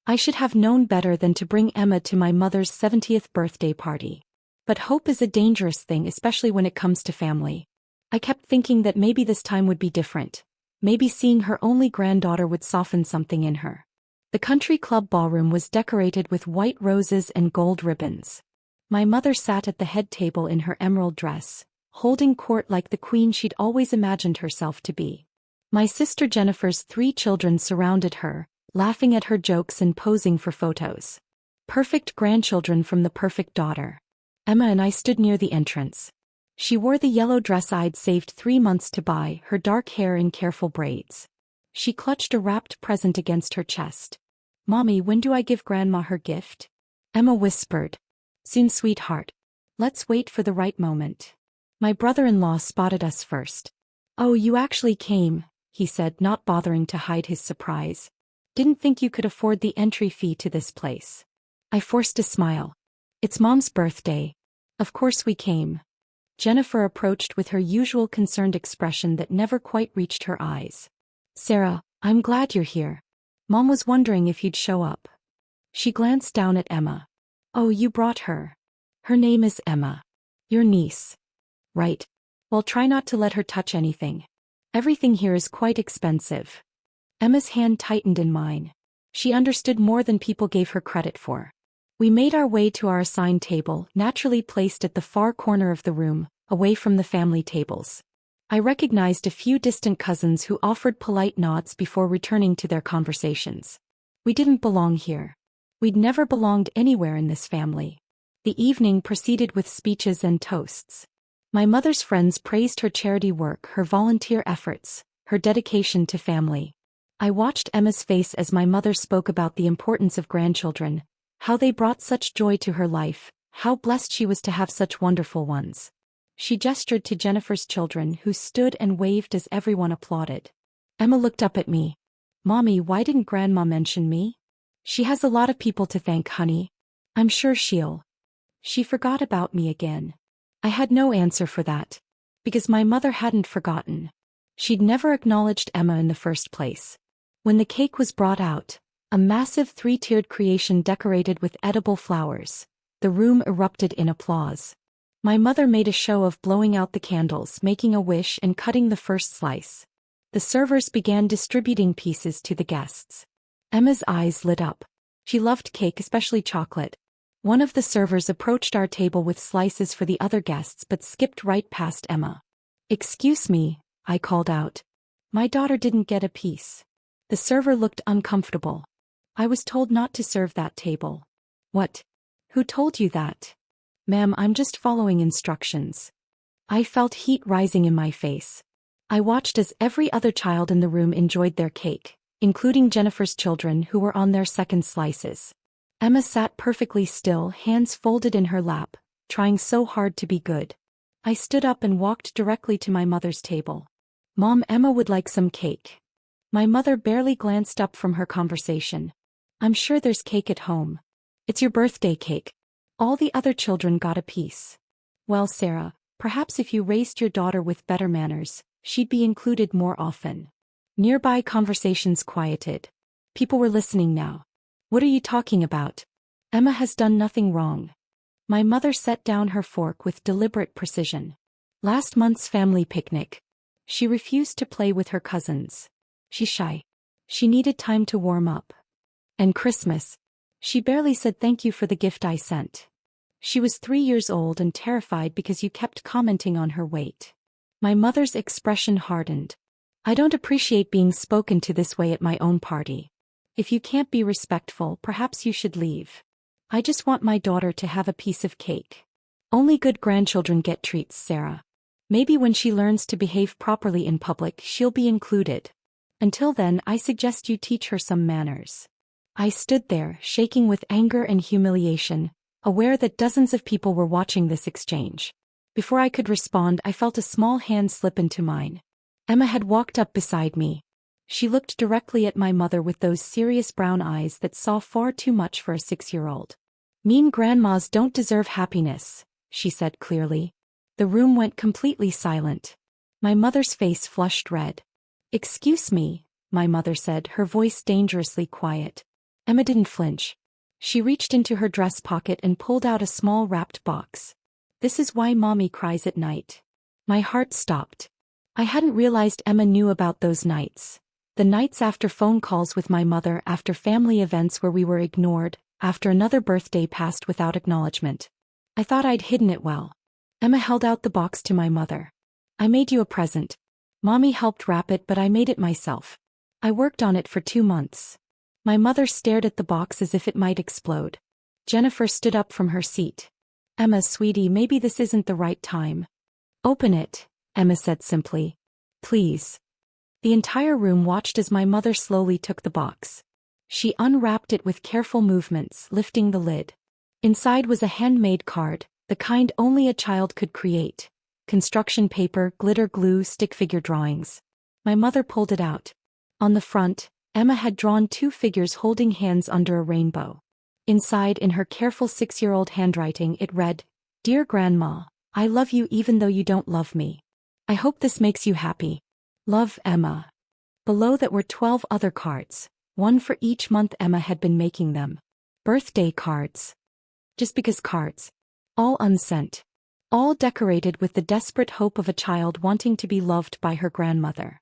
I should have known better than to bring Emma to my mother's 70th birthday party. But hope is a dangerous thing, especially when it comes to family. I kept thinking that maybe this time would be different. Maybe seeing her only granddaughter would soften something in her. The country club ballroom was decorated with white roses and gold ribbons. My mother sat at the head table in her emerald dress, holding court like the queen she'd always imagined herself to be. My sister Jennifer's 3 children surrounded her, laughing at her jokes and posing for photos. Perfect grandchildren from the perfect daughter. Emma and I stood near the entrance. She wore the yellow dress I'd saved 3 months to buy, her dark hair in careful braids. She clutched a wrapped present against her chest. "Mommy, when do I give Grandma her gift?" Emma whispered. "Soon, sweetheart. Let's wait for the right moment." My brother-in-law spotted us first. "Oh, you actually came," he said, not bothering to hide his surprise. "Didn't think you could afford the entry fee to this place." I forced a smile. "It's Mom's birthday. Of course we came." Jennifer approached with her usual concerned expression that never quite reached her eyes. "Sarah, I'm glad you're here. Mom was wondering if you'd show up." She glanced down at Emma. "Oh, you brought her. Her name is Emma. Your niece. Right. Well, try not to let her touch anything. Everything here is quite expensive." Emma's hand tightened in mine. She understood more than people gave her credit for. We made our way to our assigned table, naturally placed at the far corner of the room, away from the family tables. I recognized a few distant cousins who offered polite nods before returning to their conversations. We didn't belong here. We'd never belonged anywhere in this family. The evening proceeded with speeches and toasts. My mother's friends praised her charity work, her volunteer efforts, her dedication to family. I watched Emma's face as my mother spoke about the importance of grandchildren, how they brought such joy to her life, how blessed she was to have such wonderful ones. She gestured to Jennifer's children, who stood and waved as everyone applauded. Emma looked up at me. "Mommy, why didn't Grandma mention me?" "She has a lot of people to thank, honey. I'm sure She forgot about me again." I had no answer for that. Because my mother hadn't forgotten. She'd never acknowledged Emma in the first place. When the cake was brought out, a massive 3-tiered creation decorated with edible flowers, the room erupted in applause. My mother made a show of blowing out the candles, making a wish and cutting the first slice. The servers began distributing pieces to the guests. Emma's eyes lit up. She loved cake, especially chocolate. One of the servers approached our table with slices for the other guests but skipped right past Emma. "Excuse me," I called out. "My daughter didn't get a piece." The server looked uncomfortable. "I was told not to serve that table." "What? Who told you that?" "Ma'am, I'm just following instructions." I felt heat rising in my face. I watched as every other child in the room enjoyed their cake, including Jennifer's children who were on their second slices. Emma sat perfectly still, hands folded in her lap, trying so hard to be good. I stood up and walked directly to my mother's table. "Mom, Emma would like some cake." My mother barely glanced up from her conversation. "I'm sure there's cake at home. It's your birthday cake. All the other children got a piece." "Well, Sarah, perhaps if you raised your daughter with better manners, she'd be included more often." Nearby conversations quieted. People were listening now. "What are you talking about? Emma has done nothing wrong." My mother set down her fork with deliberate precision. "Last month's family picnic. She refused to play with her cousins. She's shy. She needed time to warm up. And Christmas. She barely said thank you for the gift I sent. She was 3 years old and terrified because you kept commenting on her weight." My mother's expression hardened. "I don't appreciate being spoken to this way at my own party. If you can't be respectful, perhaps you should leave. I just want my daughter to have a piece of cake. Only good grandchildren get treats, Sarah. Maybe when she learns to behave properly in public, she'll be included. Until then, I suggest you teach her some manners." I stood there, shaking with anger and humiliation, aware that dozens of people were watching this exchange. Before I could respond, I felt a small hand slip into mine. Emma had walked up beside me. She looked directly at my mother with those serious brown eyes that saw far too much for a 6-year-old. "Mean grandmas don't deserve happiness," she said clearly. The room went completely silent. My mother's face flushed red. "Excuse me," my mother said, her voice dangerously quiet. Emma didn't flinch. She reached into her dress pocket and pulled out a small wrapped box. This is why mommy cries at night. My heart stopped. I hadn't realized Emma knew about those nights. The nights after phone calls with my mother, after family events where we were ignored, after another birthday passed without acknowledgement. I thought I'd hidden it well. Emma held out the box to my mother. I made you a present. Mommy helped wrap it, but I made it myself. I worked on it for 2 months. My mother stared at the box as if it might explode. Jennifer stood up from her seat. Emma, sweetie, maybe this isn't the right time. Open it, Emma said simply. Please. The entire room watched as my mother slowly took the box. She unwrapped it with careful movements, lifting the lid. Inside was a handmade card, the kind only a child could create. Construction paper, glitter glue, stick figure drawings. My mother pulled it out. On the front, Emma had drawn 2 figures holding hands under a rainbow. Inside, in her careful 6-year-old handwriting, it read, Dear Grandma, I love you even though you don't love me. I hope this makes you happy. Love, Emma. Below that were 12 other cards, one for each month Emma had been making them. Birthday cards. Just because cards. All unsent. All decorated with the desperate hope of a child wanting to be loved by her grandmother.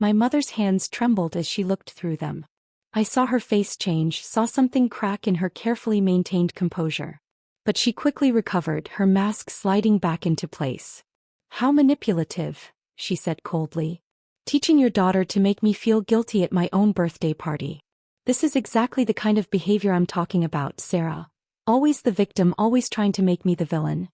My mother's hands trembled as she looked through them. I saw her face change, saw something crack in her carefully maintained composure. But she quickly recovered, her mask sliding back into place. How manipulative, she said coldly. Teaching your daughter to make me feel guilty at my own birthday party. This is exactly the kind of behavior I'm talking about, Sarah. Always the victim, always trying to make me the villain.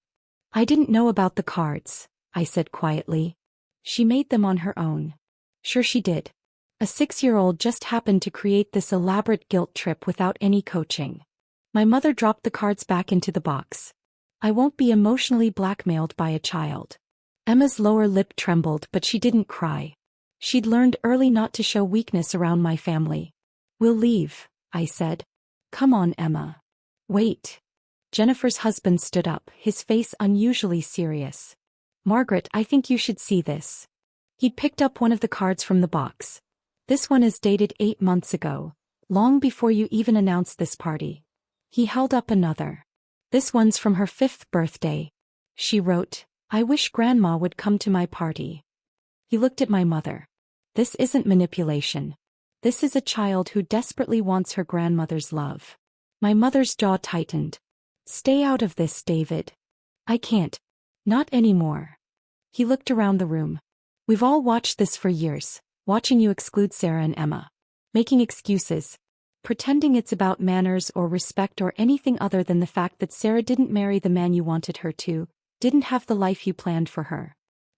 I didn't know about the cards, I said quietly. She made them on her own. Sure she did. A 6-year-old just happened to create this elaborate guilt trip without any coaching. My mother dropped the cards back into the box. I won't be emotionally blackmailed by a child. Emma's lower lip trembled, but she didn't cry. She'd learned early not to show weakness around my family. We'll leave, I said. Come on, Emma. Wait. Jennifer's husband stood up, his face unusually serious. Margaret, I think you should see this. He'd picked up one of the cards from the box. This one is dated 8 months ago, long before you even announced this party. He held up another. This one's from her 5th birthday. She wrote, I wish Grandma would come to my party. He looked at my mother. This isn't manipulation. This is a child who desperately wants her grandmother's love. My mother's jaw tightened. Stay out of this, David. I can't. Not anymore. He looked around the room. We've all watched this for years, watching you exclude Sarah and Emma. Making excuses. Pretending it's about manners or respect or anything other than the fact that Sarah didn't marry the man you wanted her to, didn't have the life you planned for her.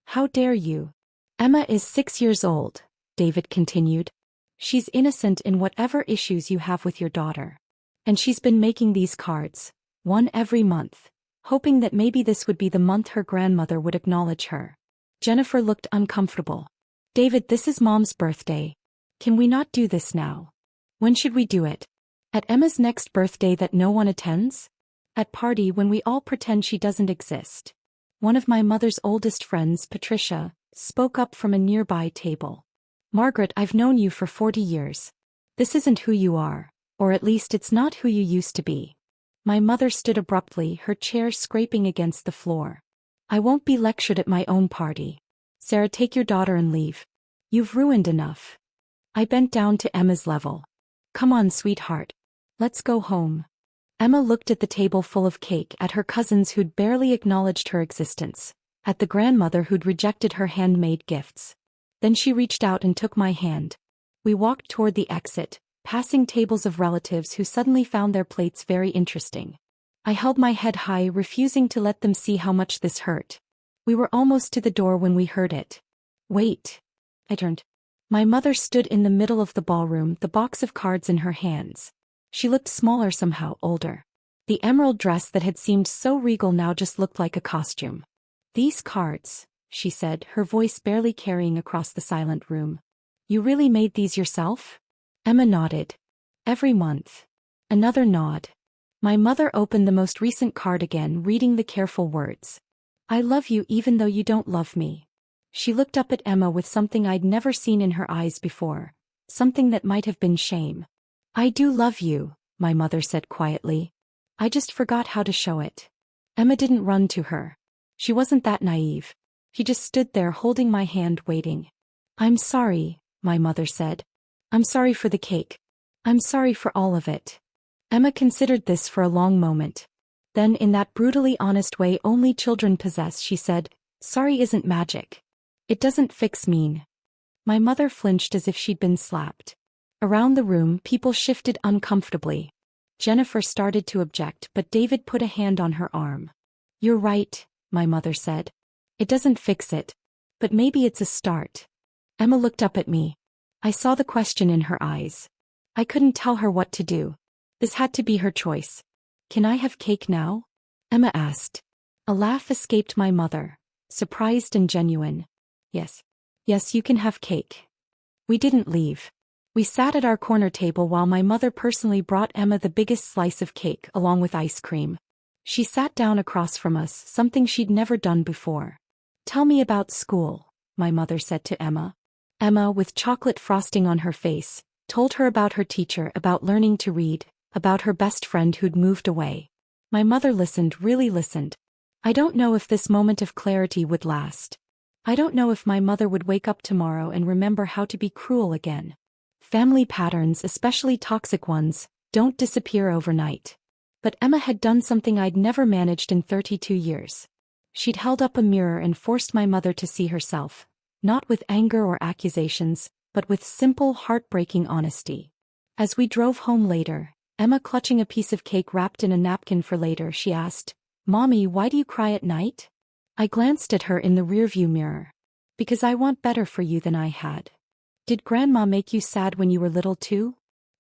How dare you? Emma is 6 years old, David continued. She's innocent in whatever issues you have with your daughter. And she's been making these cards, one every month, hoping that maybe this would be the month her grandmother would acknowledge her. Jennifer looked uncomfortable. David, this is Mom's birthday. Can we not do this now? When should we do it? At Emma's next birthday that no one attends? At party when we all pretend she doesn't exist? One of my mother's oldest friends, Patricia, spoke up from a nearby table. Margaret, I've known you for 40 years. This isn't who you are, or at least it's not who you used to be. My mother stood abruptly, her chair scraping against the floor. I won't be lectured at my own party. Sarah, take your daughter and leave. You've ruined enough. I bent down to Emma's level. Come on, sweetheart. Let's go home. Emma looked at the table full of cake, at her cousins who'd barely acknowledged her existence, at the grandmother who'd rejected her handmade gifts. Then she reached out and took my hand. We walked toward the exit, passing tables of relatives who suddenly found their plates very interesting. I held my head high, refusing to let them see how much this hurt. We were almost to the door when we heard it. Wait. I turned. My mother stood in the middle of the ballroom, the box of cards in her hands. She looked smaller somehow, older. The emerald dress that had seemed so regal now just looked like a costume. These cards, she said, her voice barely carrying across the silent room. You really made these yourself? Emma nodded. Every month. Another nod. My mother opened the most recent card again, reading the careful words. I love you even though you don't love me. She looked up at Emma with something I'd never seen in her eyes before, something that might have been shame. I do love you, my mother said quietly. I just forgot how to show it. Emma didn't run to her. She wasn't that naive. She just stood there holding my hand waiting. I'm sorry, my mother said. I'm sorry for the cake. I'm sorry for all of it. Emma considered this for a long moment. Then in that brutally honest way only children possess, she said, sorry isn't magic. It doesn't fix mean. My mother flinched as if she'd been slapped. Around the room, people shifted uncomfortably. Jennifer started to object, but David put a hand on her arm. You're right, my mother said. It doesn't fix it. But maybe it's a start. Emma looked up at me. I saw the question in her eyes. I couldn't tell her what to do. This had to be her choice. Can I have cake now? Emma asked. A laugh escaped my mother, surprised and genuine. Yes. Yes, you can have cake. We didn't leave. We sat at our corner table while my mother personally brought Emma the biggest slice of cake along with ice cream. She sat down across from us, something she'd never done before. Tell me about school, my mother said to Emma. Emma, with chocolate frosting on her face, told her about her teacher, about learning to read, about her best friend who'd moved away. My mother listened, really listened. I don't know if this moment of clarity would last. I don't know if my mother would wake up tomorrow and remember how to be cruel again. Family patterns, especially toxic ones, don't disappear overnight. But Emma had done something I'd never managed in 32 years. She'd held up a mirror and forced my mother to see herself, not with anger or accusations, but with simple, heartbreaking honesty. As we drove home later, Emma clutching a piece of cake wrapped in a napkin for later, she asked, Mommy, why do you cry at night? I glanced at her in the rearview mirror. Because I want better for you than I had. Did Grandma make you sad when you were little too?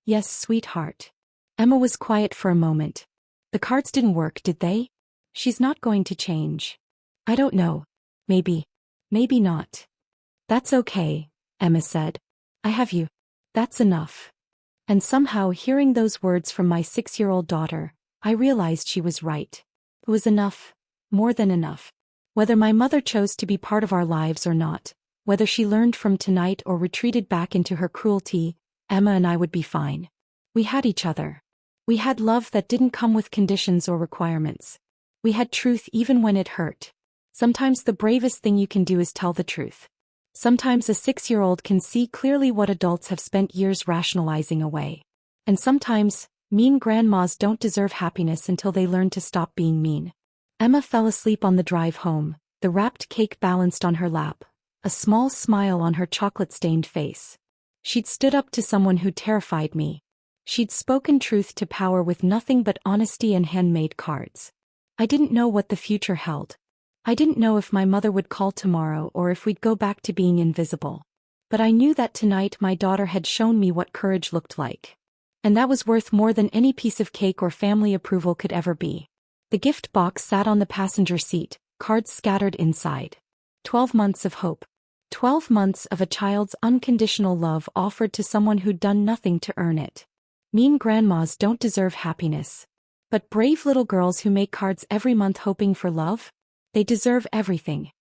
Yes, sweetheart. Emma was quiet for a moment. The cards didn't work, did they? She's not going to change. I don't know. Maybe. Maybe not. That's okay, Emma said. I have you. That's enough. And somehow, hearing those words from my 6-year-old daughter, I realized she was right. It was enough. More than enough. Whether my mother chose to be part of our lives or not, whether she learned from tonight or retreated back into her cruelty, Emma and I would be fine. We had each other. We had love that didn't come with conditions or requirements. We had truth even when it hurt. Sometimes the bravest thing you can do is tell the truth. Sometimes a 6-year-old can see clearly what adults have spent years rationalizing away. And sometimes, mean grandmas don't deserve happiness until they learn to stop being mean. Emma fell asleep on the drive home, the wrapped cake balanced on her lap, a small smile on her chocolate-stained face. She'd stood up to someone who terrified me. She'd spoken truth to power with nothing but honesty and handmade cards. I didn't know what the future held. I didn't know if my mother would call tomorrow or if we'd go back to being invisible. But I knew that tonight my daughter had shown me what courage looked like. And that was worth more than any piece of cake or family approval could ever be. The gift box sat on the passenger seat, cards scattered inside. 12 months of hope. 12 months of a child's unconditional love offered to someone who'd done nothing to earn it. Mean grandmas don't deserve happiness. But brave little girls who make cards every month hoping for love? They deserve everything.